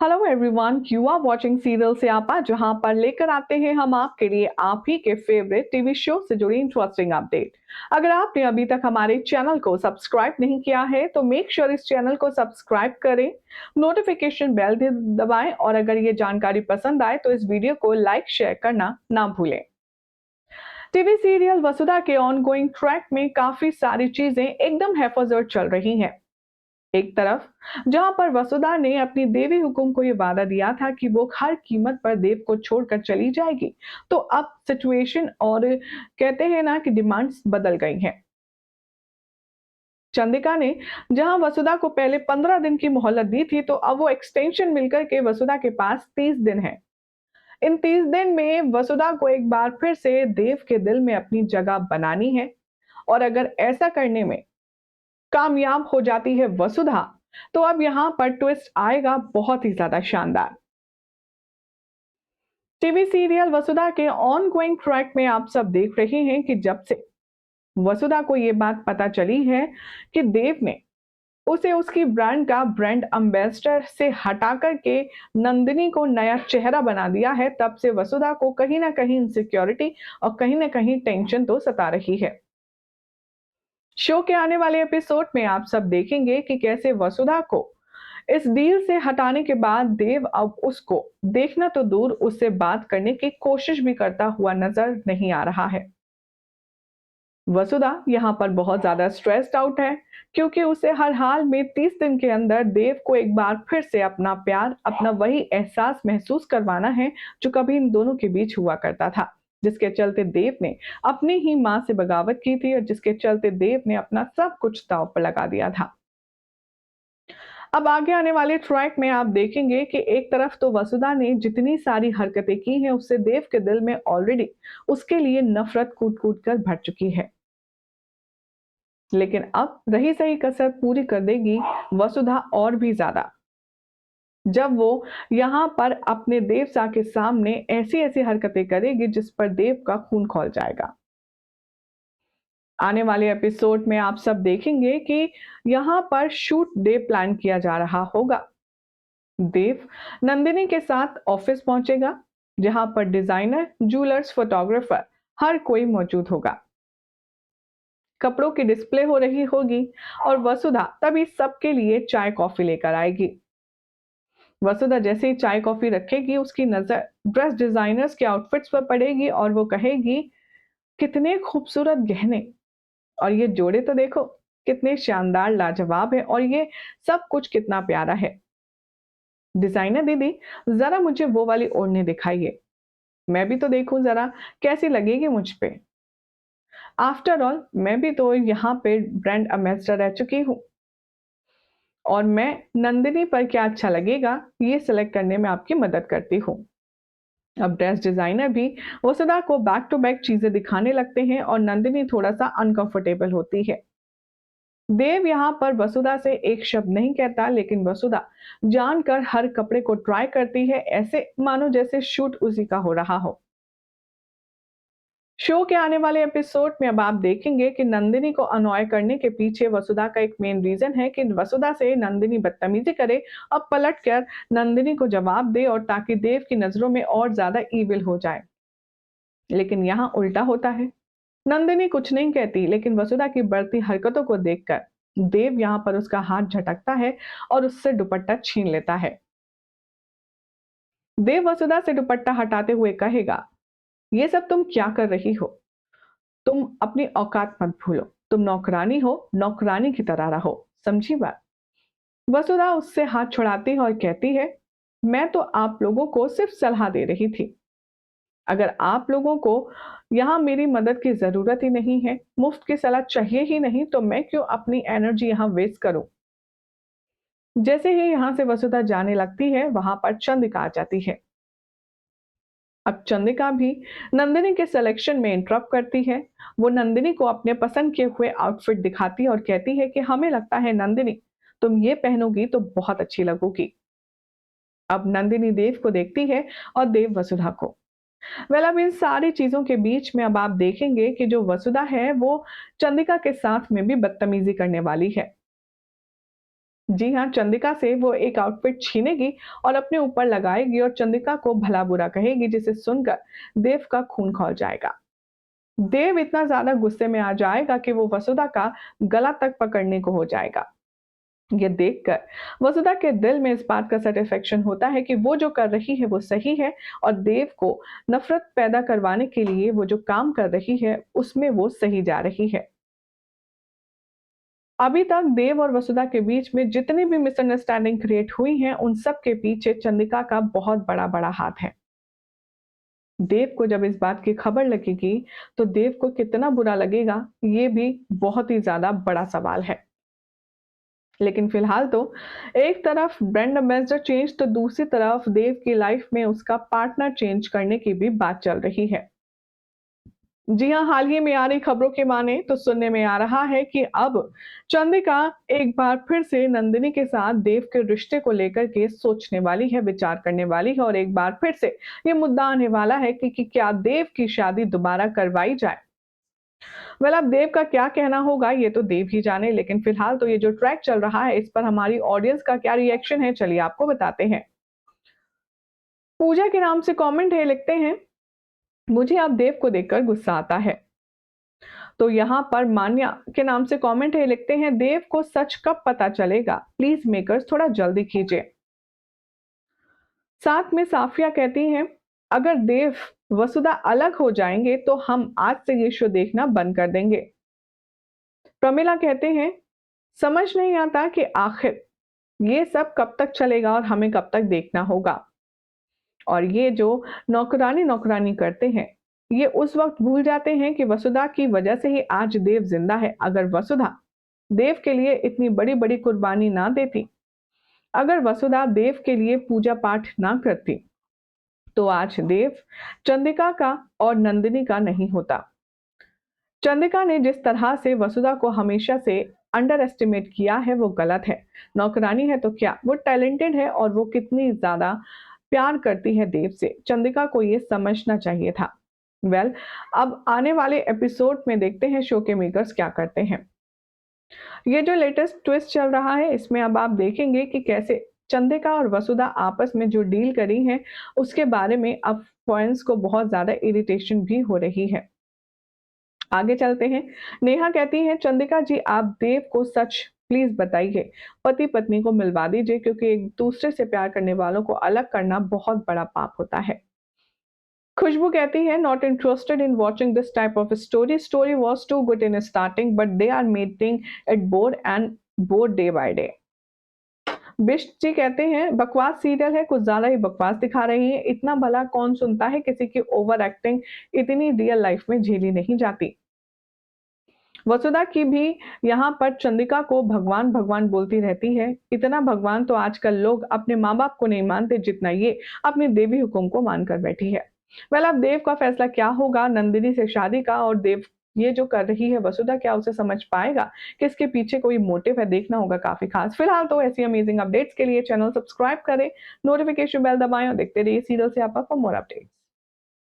Hello everyone, you are watching serial से आपा, जहां पर लेकर आते हैं हम आपके लिए आप ही के फेवरेट टीवी शो से जुड़ी इंटरेस्टिंग अपडेट। अगर आपने अभी तक हमारे चैनल को सब्सक्राइब नहीं किया है तो मेक श्योर इस चैनल को सब्सक्राइब करें, नोटिफिकेशन बेल भी दबाएं और अगर ये जानकारी पसंद आए तो इस वीडियो को लाइक शेयर करना ना भूलें। टीवी सीरियल वसुधा के ऑनगोइंग ट्रैक में काफी सारी चीजें एकदम हेफाजत चल रही हैं। एक तरफ जहां पर वसुधा ने अपनी देवी हुकुम को यह वादा दिया था कि वो हर कीमत पर देव को छोड़कर चली जाएगी, तो अब सिचुएशन और कहते हैं ना कि डिमांड्स बदल गई हैं। चंदिका ने जहां वसुधा को पहले 15 दिन की मोहलत दी थी, तो अब वो एक्सटेंशन मिलकर के वसुधा के पास 30 दिन है। इन 30 दिन में वसुधा को एक बार फिर से देव के दिल में अपनी जगह बनानी है, और अगर ऐसा करने में कामयाब हो जाती है वसुधा, तो अब यहां पर ट्विस्ट आएगा बहुत ही ज्यादा शानदार। टीवी सीरियल वसुधा के ऑन गोइंग ट्रैक में आप सब देख रहे हैं कि जब से वसुधा को यह बात पता चली है कि देव ने उसे उसकी ब्रांड का ब्रांड एम्बेसडर से हटा करके नंदिनी को नया चेहरा बना दिया है, तब से वसुधा को कहीं ना कहीं इनसिक्योरिटी और कहीं ना कहीं टेंशन तो सता रही है। शो के आने वाले एपिसोड में आप सब देखेंगे कि कैसे वसुधा को इस डील से हटाने के बाद देव अब उसको देखना तो दूर, उससे बात करने की कोशिश भी करता हुआ नजर नहीं आ रहा है। वसुधा यहाँ पर बहुत ज्यादा स्ट्रेस्ड आउट है, क्योंकि उसे हर हाल में 30 दिन के अंदर देव को एक बार फिर से अपना प्यार, अपना वही एहसास महसूस करवाना है जो कभी इन दोनों के बीच हुआ करता था, जिसके चलते देव ने अपनी ही मां से बगावत की थी और जिसके चलते देव ने अपना सब कुछ दांव पर लगा दिया था। अब आगे आने वाले ट्रैक में आप देखेंगे कि एक तरफ तो वसुधा ने जितनी सारी हरकतें की हैं, उससे देव के दिल में ऑलरेडी उसके लिए नफरत कूट कूट कर भर चुकी है। लेकिन अब रही सही कसर पूरी कर देगी वसुधा और भी ज्यादा, जब वो यहाँ पर अपने देव सा के सामने ऐसी ऐसी हरकतें करेगी जिस पर देव का खून खौल जाएगा। आने वाले एपिसोड में आप सब देखेंगे कि यहाँ पर शूट डे प्लान किया जा रहा होगा। देव नंदिनी के साथ ऑफिस पहुंचेगा, जहां पर डिजाइनर, जूलर्स, फोटोग्राफर हर कोई मौजूद होगा। कपड़ों की डिस्प्ले हो रही होगी और वसुधा तभी सबके लिए चाय कॉफी लेकर आएगी। वसुधा जैसे ही चाय कॉफी रखेगी, उसकी नजर ड्रेस डिजाइनर्स के आउटफिट्स पर पड़ेगी और वो कहेगी, कितने खूबसूरत गहने, और ये जोड़े तो देखो कितने शानदार लाजवाब है, और ये सब कुछ कितना प्यारा है। डिजाइनर दीदी, जरा मुझे वो वाली ओढ़नी दिखाइए, मैं भी तो देखूं जरा कैसी लगेगी मुझ पे। आफ्टर ऑल मैं भी तो यहाँ पे ब्रांड एम्बेसडर रह चुकी हूँ, और मैं नंदिनी पर क्या अच्छा लगेगा ये सिलेक्ट करने में आपकी मदद करती हूँ। अब ड्रेस डिजाइनर भी वसुधा को बैक टू बैक चीजें दिखाने लगते हैं और नंदिनी थोड़ा सा अनकंफर्टेबल होती है। देव यहाँ पर वसुधा से एक शब्द नहीं कहता, लेकिन वसुधा जानकर हर कपड़े को ट्राई करती है, ऐसे मानो जैसे शूट उसी का हो रहा हो। शो के आने वाले एपिसोड में अब आप देखेंगे कि नंदिनी को अनॉय करने के पीछे वसुधा का एक मेन रीजन है कि वसुधा से नंदिनी बदतमीजी करे और पलट कर नंदिनी को जवाब दे, और ताकि देव की नजरों में और ज्यादा ईविल हो जाए। लेकिन यहाँ उल्टा होता है, नंदिनी कुछ नहीं कहती, लेकिन वसुधा की बढ़ती हरकतों को देखकर देव यहाँ पर उसका हाथ झटकता है और उससे दुपट्टा छीन लेता है। देव वसुधा से दुपट्टा हटाते हुए कहेगा, ये सब तुम क्या कर रही हो? तुम अपनी औकात मत भूलो, तुम नौकरानी हो, नौकरानी की तरह रहो, समझी बात? वसुधा उससे हाथ छुड़ाती है और कहती है, मैं तो आप लोगों को सिर्फ सलाह दे रही थी। अगर आप लोगों को यहाँ मेरी मदद की जरूरत ही नहीं है, मुफ्त की सलाह चाहिए ही नहीं, तो मैं क्यों अपनी एनर्जी यहाँ वेस्ट करूं? जैसे ही यहाँ से वसुधा जाने लगती है, वहां पर चंद्रिका आ जाती है। अब चंद्रिका भी नंदिनी के सिलेक्शन में इंटरप्ट करती है। वो नंदिनी को अपने पसंद किए हुए आउटफिट दिखाती है और कहती है कि हमें लगता है नंदिनी, तुम ये पहनोगी तो बहुत अच्छी लगोगी। अब नंदिनी देव को देखती है और देव वसुधा को। अब इन सारी चीजों के बीच में अब आप देखेंगे कि जो वसुधा है वो चंद्रिका के साथ में भी बदतमीजी करने वाली है। जी हाँ, चंदिका से वो एक आउटफिट छीनेगी और अपने ऊपर लगाएगी और चंदिका को भला बुरा कहेगी, जिसे सुनकर देव का खून खौल जाएगा। देव इतना ज्यादा गुस्से में आ जाएगा कि वो वसुधा का गला तक पकड़ने को हो जाएगा। ये देखकर वसुधा के दिल में इस बात का सेटिस्फेक्शन होता है कि वो जो कर रही है वो सही है, और देव को नफरत पैदा करवाने के लिए वो जो काम कर रही है उसमें वो सही जा रही है। अभी तक देव और वसुधा के बीच में जितनी भी मिसअंडरस्टैंडिंग क्रिएट हुई हैं, उन सब के पीछे चंदिका का बहुत बड़ा बड़ा हाथ है। देव को जब इस बात की खबर लगेगी तो देव को कितना बुरा लगेगा, ये भी बहुत ही ज्यादा बड़ा सवाल है। लेकिन फिलहाल तो एक तरफ ब्रांड एम्बेसडर चेंज तो दूसरी तरफ देव की लाइफ में उसका पार्टनर चेंज करने की भी बात चल रही है। जी हाँ, हाल ही में आ रही खबरों के माने तो सुनने में आ रहा है कि अब चंदिका एक बार फिर से नंदिनी के साथ देव के रिश्ते को लेकर के सोचने वाली है, विचार करने वाली है, और एक बार फिर से ये मुद्दा आने वाला है कि क्या देव की शादी दोबारा करवाई जाए। अब देव का क्या कहना होगा ये तो देव ही जाने, लेकिन फिलहाल तो ये जो ट्रैक चल रहा है इस पर हमारी ऑडियंस का क्या रिएक्शन है, चलिए आपको बताते हैं। पूजा के नाम से कमेंट है, लिखते हैं मुझे अब देव को देखकर गुस्सा आता है। तो यहाँ पर मान्या के नाम से कमेंट है, लिखते हैं देव को सच कब पता चलेगा, प्लीज मेकर्स थोड़ा जल्दी कीजिए। साथ में साफिया कहती हैं अगर देव वसुधा अलग हो जाएंगे तो हम आज से ये शो देखना बंद कर देंगे। प्रमिला कहते हैं समझ नहीं आता कि आखिर ये सब कब तक चलेगा और हमें कब तक देखना होगा। और ये जो नौकरानी नौकरानी करते हैं, ये उस वक्त भूल जाते हैं कि वसुधा की वजह से ही आज देव जिंदा है। अगर वसुधा देव के लिए इतनी बड़ी बड़ी कुर्बानी ना देती, अगर वसुधा देव के लिए पूजा पाठ ना करती, तो आज देव चंदिका का और नंदिनी का नहीं होता। चंदिका ने जिस तरह से वसुधा को हमेशा से अंडर एस्टिमेट किया है वो गलत है। नौकरानी है तो क्या, वो टैलेंटेड है और वो कितनी ज्यादा प्यार करती है देव से, चंदिका को ये समझना चाहिए था। अब आने वाले एपिसोड में देखते हैं शो के मेकर्स क्या करते हैं। ये जो लेटेस्ट ट्विस्ट चल रहा है इसमें अब आप देखेंगे कि कैसे चंदिका और वसुधा आपस में जो डील करी है उसके बारे में अब फैंस को बहुत ज्यादा इरिटेशन भी हो रही है। आगे चलते हैं। नेहा कहती हैं चंदिका जी आप देव को सच प्लीज बताइए, पति पत्नी को मिलवा दीजिए, क्योंकि एक दूसरे से प्यार करने वालों को अलग करना बहुत बड़ा पाप होता है। खुशबू कहती है not interested in watching this type of story was too good in starting but they are making it bore and bore day by day. Bisht ji कहते हैं बकवास सीरियल है, कुछ ज्यादा ही बकवास दिखा रही है, इतना भला कौन सुनता है, किसी की ओवर एक्टिंग इतनी रियल लाइफ में झेली नहीं जाती। वसुधा की भी यहाँ पर चंदिका को भगवान भगवान बोलती रहती है। इतना भगवान तो आजकल लोग अपने माँ बाप को नहीं मानते जितना ये अपने देवी हुकुम को मानकर बैठी है। अब देव का फैसला क्या होगा नंदिनी से शादी का, और देव ये जो कर रही है वसुधा क्या उसे समझ पाएगा कि इसके पीछे कोई मोटिव है, देखना होगा काफी खास। फिलहाल तो ऐसी अमेजिंग अपडेट्स के लिए चैनल सब्सक्राइब करें, नोटिफिकेशन बेल दबाएं और देखते रहिए सीरियल से आपा फॉर मोर अपडेट्स।